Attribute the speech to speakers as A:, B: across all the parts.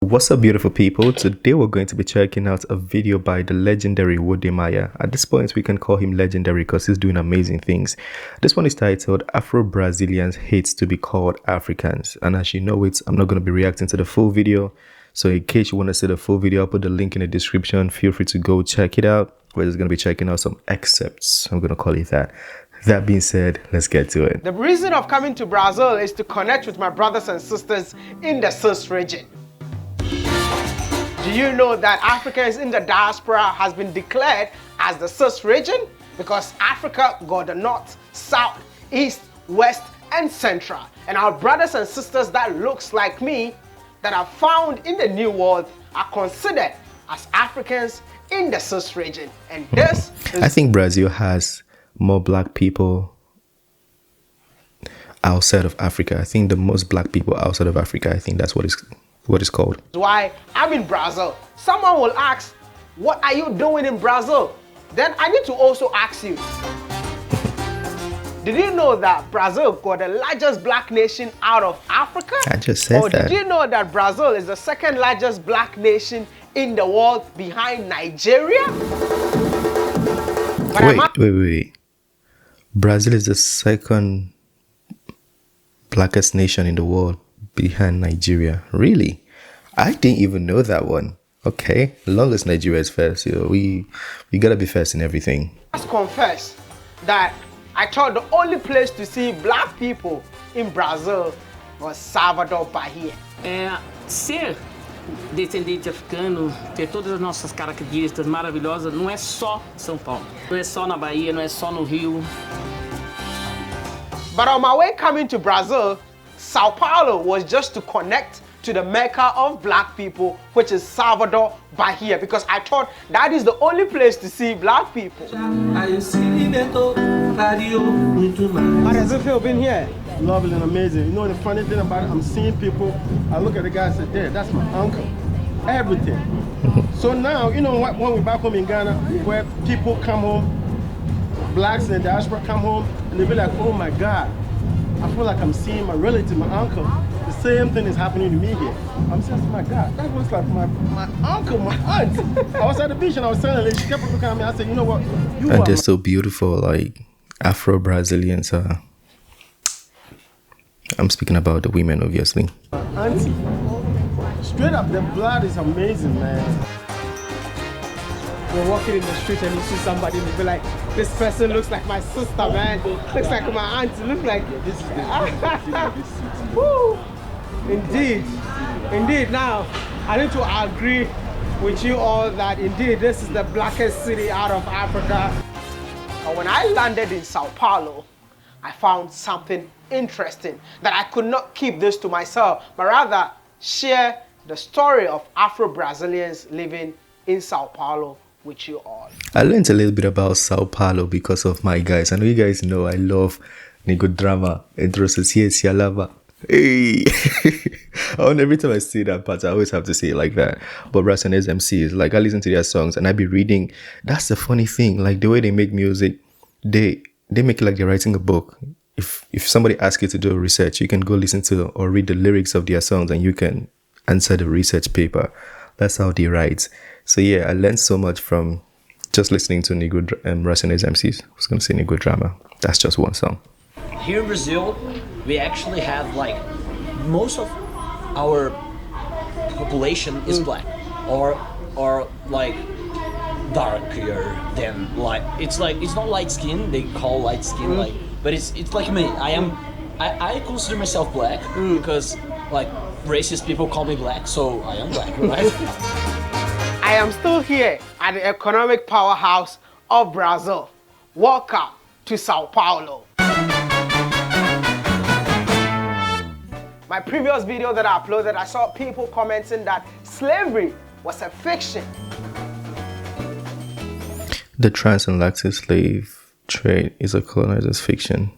A: What's up, beautiful people? Today we're going to be checking out a video by the legendary Wode. At this point, we can call him legendary because he's doing amazing things. This one is titled Afro Brazilians Hate to be Called Africans. And as you know it, I'm not going to be reacting to the full video. So in case you want to see the full video, I'll put the link in the description. Feel free to go check it out. We're just going to be checking out some excerpts. I'm going to call it that. That being said, let's get to it.
B: The reason of coming to Brazil is to connect with my brothers and sisters in the CIS region. Do you know that Africans in the diaspora has been declared as the CIS region? Because Africa got the north, south, east, west, and central. And our brothers and sisters that looks like me that are found in the New World are considered as Africans in the CIS region. And this is...
A: I think Brazil has more black people outside of Africa. I think the most black people outside of Africa, I think that's what it's called.
B: Why I'm in Brazil. Someone will ask, what are you doing in Brazil? Then I need to also ask you, did you know that Brazil got the largest black nation out of Africa?
A: I just said that.
B: Or did you know that Brazil is the second largest black nation in the world behind Nigeria?
A: Wait. Brazil is the second blackest nation in the world behind Nigeria. Really? I didn't even know that one. Okay, long as Nigeria is first, we gotta be first in everything.
B: I must confess that I thought the only place to see black people in Brazil was Salvador, Bahia.
C: Ser descendente africano, ter todas as nossas características maravilhosas, não é só São Paulo, não é só na Bahia, não é só no Rio.
B: But on my way coming to Brazil, Sao Paulo was just to connect to the Mecca of black people, which is Salvador, Bahia, because I thought that is the only place to see black people. How does it feel being here?
D: Lovely and amazing. You know the funny thing about it, I'm seeing people, I look at the guy and say, "There, that's my uncle." Everything. So now, you know what, when we're back home in Ghana, where people come home, blacks in the diaspora come home, and they be like, "Oh my God, I feel like I'm seeing my relative, my uncle." The same thing is happening to me here. I'm saying, "Oh my God, that looks like my uncle, my aunt." I was at the beach and I was telling her, she kept looking at me, I said, "You know what?
A: And they're so beautiful, like Afro Brazilians are. I'm speaking about the women, obviously.
D: Auntie, straight up, the blood is amazing, man.
B: You're walking in the street and you see somebody and you be like, this person looks like my sister, man. Looks like my auntie. Look like
D: This is the
B: Woo! Indeed. Now, I need to agree with you all that indeed this is the blackest city out of Africa. And when I landed in Sao Paulo, I found something interesting that I could not keep this to myself, but rather share the story of Afro-Brazilians living in Sao Paulo with you all.
A: I learned a little bit about Sao Paulo because of my guys. I know you guys know I love Nego drama. Hey, every time I see that part, I always have to say it like that. But Brazilians MCs, like I listen to their songs and I be reading. That's the funny thing. Like the way they make music, they make it like they're writing a book. If somebody asks you to do research, you can go listen to or read the lyrics of their songs and you can answer the research paper. That's how they write. So yeah, I learned so much from just listening to Brazilians MCs. I was going to say Nego Drama. That's just one song.
E: Here in Brazil, we actually have like most of our population is black or like darker than light. It's not light skin. They call light skin like, but it's like me. I consider myself black because like racist people call me black, so I am black, right?
B: I am still here at the economic powerhouse of Brazil. Welcome to Sao Paulo. My previous video that I uploaded, I saw people commenting that slavery was a fiction.
A: The transatlantic slave trade is a colonizer's fiction.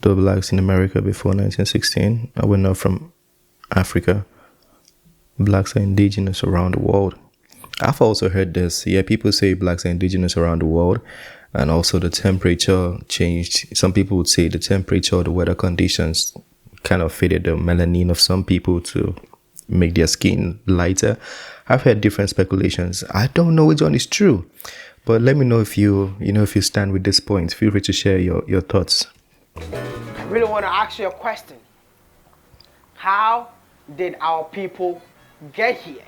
A: The blacks in America before 1916 were not from Africa. Blacks are indigenous around the world. I've also heard this. Yeah, people say blacks are indigenous around the world. And also the temperature changed. Some people would say the temperature, the weather conditions kind of faded the melanin of some people to make their skin lighter. I've heard different speculations. I don't know which one is true, but let me know if if you stand with this point. Feel free to share your thoughts.
B: I really want to ask you a question. How did our people get here?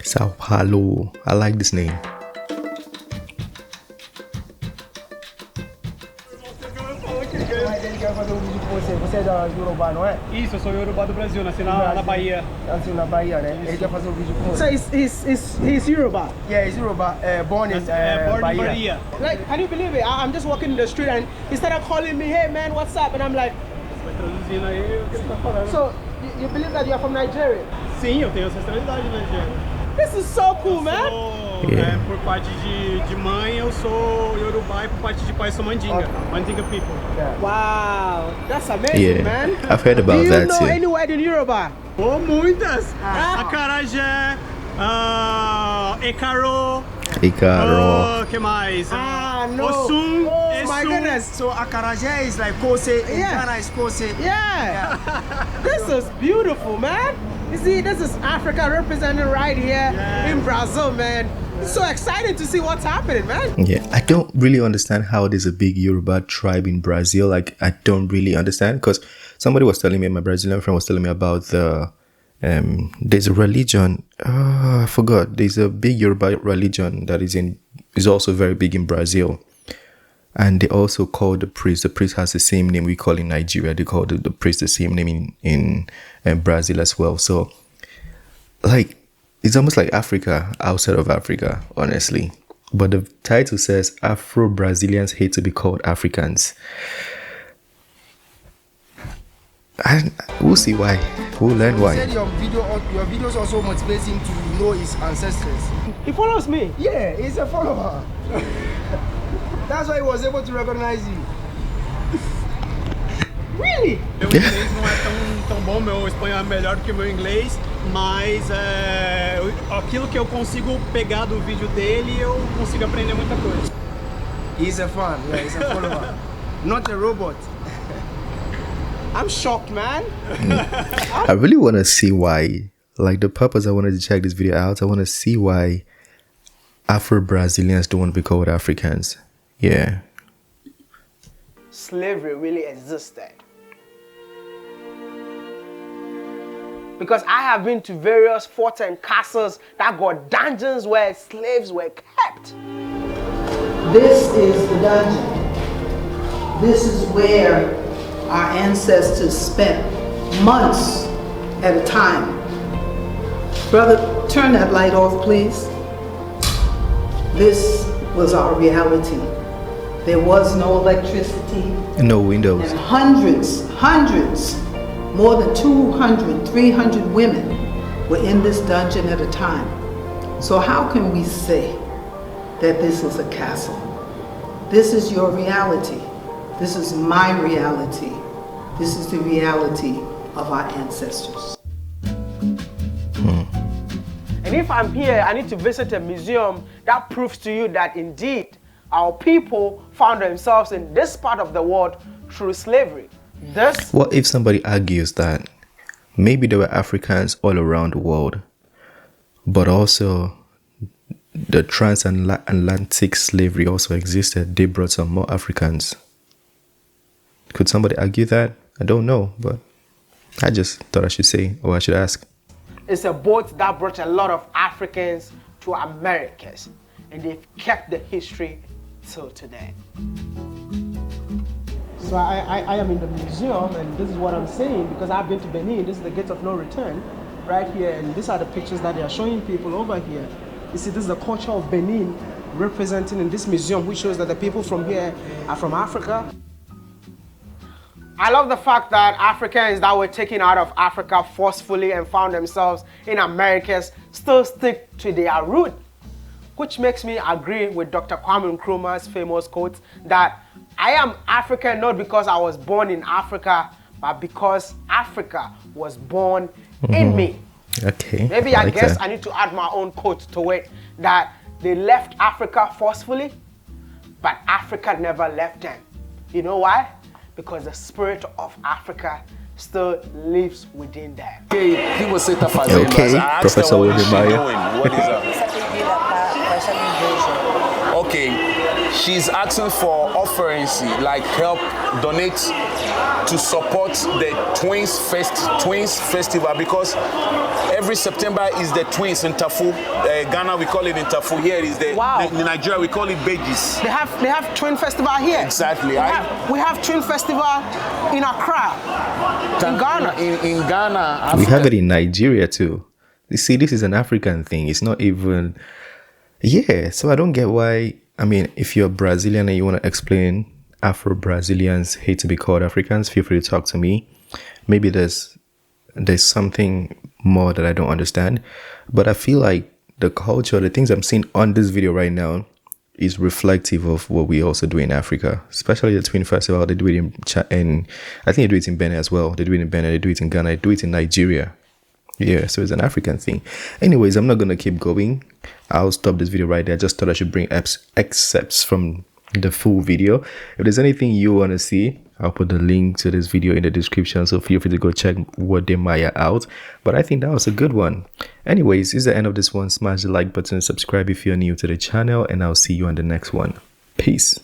A: Sao Paulo. I like this name.
D: Você é da Yorubá, não é?
F: Isso, eu sou Yorubá do Brasil, nasci na Bahia.
D: Nasceu na Bahia, né? Ele quer fazer um vídeo com
B: So
D: você.
B: he's Yoruba.
D: Yeah, he's Yoruba, born in
F: Born in
D: Bahia.
F: Bahia.
B: Like, can you believe it? I'm just walking in the street and he started calling me, hey man, what's up? And I'm like,
F: Vai traduzindo aí o que ele tá falando.
B: so you believe that you're from Nigeria?
F: Sim, eu tenho ancestralidade na Nigéria.
B: This is so cool, man.
F: Por parte de mãe eu sou Yorubá e por parte de pai eu sou Mandinga. Mandinga people.
B: Wow, that's amazing,
A: Yeah,
B: man.
A: I've heard about
B: Do you
A: that
B: know
A: too.
B: any word in Yoruba?
F: Oh, muitas! Acarajé, Ecaro,
A: Icaro.
F: que mais?
B: No.
F: Osun,
B: Oh my
F: Esun.
B: goodness.
D: So Akarajé is like Kose, in
B: Yeah.
D: Ghana is Kose.
B: Yeah. This is beautiful, man. You see, this is Africa represented right here in Brazil, man. It's so exciting to see what's happening, man.
A: Yeah, I don't really understand how there's a big Yoruba tribe in Brazil. Like, I don't really understand, because somebody was telling me, my Brazilian friend was telling me about there's a religion. I forgot. There's a big Yoruba religion that is also very big in Brazil. And they also call the priest. The priest has the same name we call in Nigeria. They call the priest the same name in Brazil as well. So, like, it's almost like Africa outside of Africa, honestly. But the title says Afro Brazilians hate to be called Africans. And we'll see why. We'll learn
D: He
A: why.
D: said your videos also motivate him to know his ancestors.
B: He follows me.
D: Yeah, he's a follower. That's why he was able to recognize you.
B: Really?
F: Meu inglês não é tão bom, meu espanhol é melhor do que o meu inglês, mas aquilo que eu consigo pegar do vídeo dele, eu consigo aprender muita coisa.
D: He's a fan, yeah, he's a follower. Not a robot.
B: I'm shocked, man.
A: I really want to see why. Like, the purpose I wanted to check this video out, I want to see why Afro Brazilians don't want to be called Africans. Yeah.
B: Slavery really existed. Because I have been to various forts and castles that got dungeons where slaves were kept.
G: This is the dungeon. This is where our ancestors spent months at a time. Brother, turn that light off, please. This was our reality. There was no electricity.
A: No windows.
G: And hundreds, more than 200, 300 women were in this dungeon at a time. So how can we say that this is a castle? This is your reality. This is my reality. This is the reality of our ancestors.
B: And if I'm here, I need to visit a museum that proves to you that indeed our people found themselves in this part of the world through slavery.
A: What if somebody argues that maybe there were Africans all around the world, but also the transatlantic slavery also existed? They brought some more Africans. Could somebody argue that? I don't know, but I just thought I should say, or I should ask.
B: It's a boat that brought a lot of Africans to Americas, and they've kept the history till today. So I am in the museum, and this is what I'm saying, because I've been to Benin. This is the gate of no return right here, and these are the pictures that they are showing people over here. You see, this is the culture of Benin representing in this museum, which shows that the people from here are from Africa. I love the fact that Africans that were taken out of Africa forcefully and found themselves in Americas still stick to their root, which makes me agree with Dr. Kwame Nkrumah's famous quote that I am African not because I was born in Africa, but because Africa was born in me.
A: Okay.
B: Maybe I guess
A: that.
B: I need to add my own quote to it, that they left Africa forcefully, but Africa never left them. You know why? Because the spirit of Africa still lives within them.
H: O que você está fazendo?
A: Okay,
H: I asked her
A: Professor
H: what is she
A: Wodemaya.
H: doing? What is that? Okay, she's asking for offerings like help, donate to support the Twins Festival because every September is the Twins in Tafu. Ghana we call it in Tafu. Here is the in Nigeria we call it Bejis.
B: They have Twin Festival here.
H: Exactly.
B: We have Twin Festival in Accra, in Ghana.
H: In Ghana,
A: We have it in Nigeria too. You see, this is an African thing. It's not even. Yeah, so I don't get why. I mean, if you're Brazilian and you want to explain Afro Brazilians hate to be called Africans, feel free to talk to me. Maybe there's something more that I don't understand, but I feel like the culture, the things I'm seeing on this video right now, is reflective of what we also do in Africa, especially the Twin Festival. They do it in I think they do it in Benin as well. They do it in Benin, they do it in Ghana, they do it in Nigeria. Yeah, so it's an African thing. Anyways, I'm not gonna keep going. I'll stop this video right there. I just thought I should bring excerpts from the full video. If there's anything you want to see, I'll put the link to this video in the description, so feel free to go check Wodemaya out. But I think that was a good one. Anyways, this is the end of this one. Smash the like button, subscribe if you're new to the channel, and I'll see you on the next one. Peace.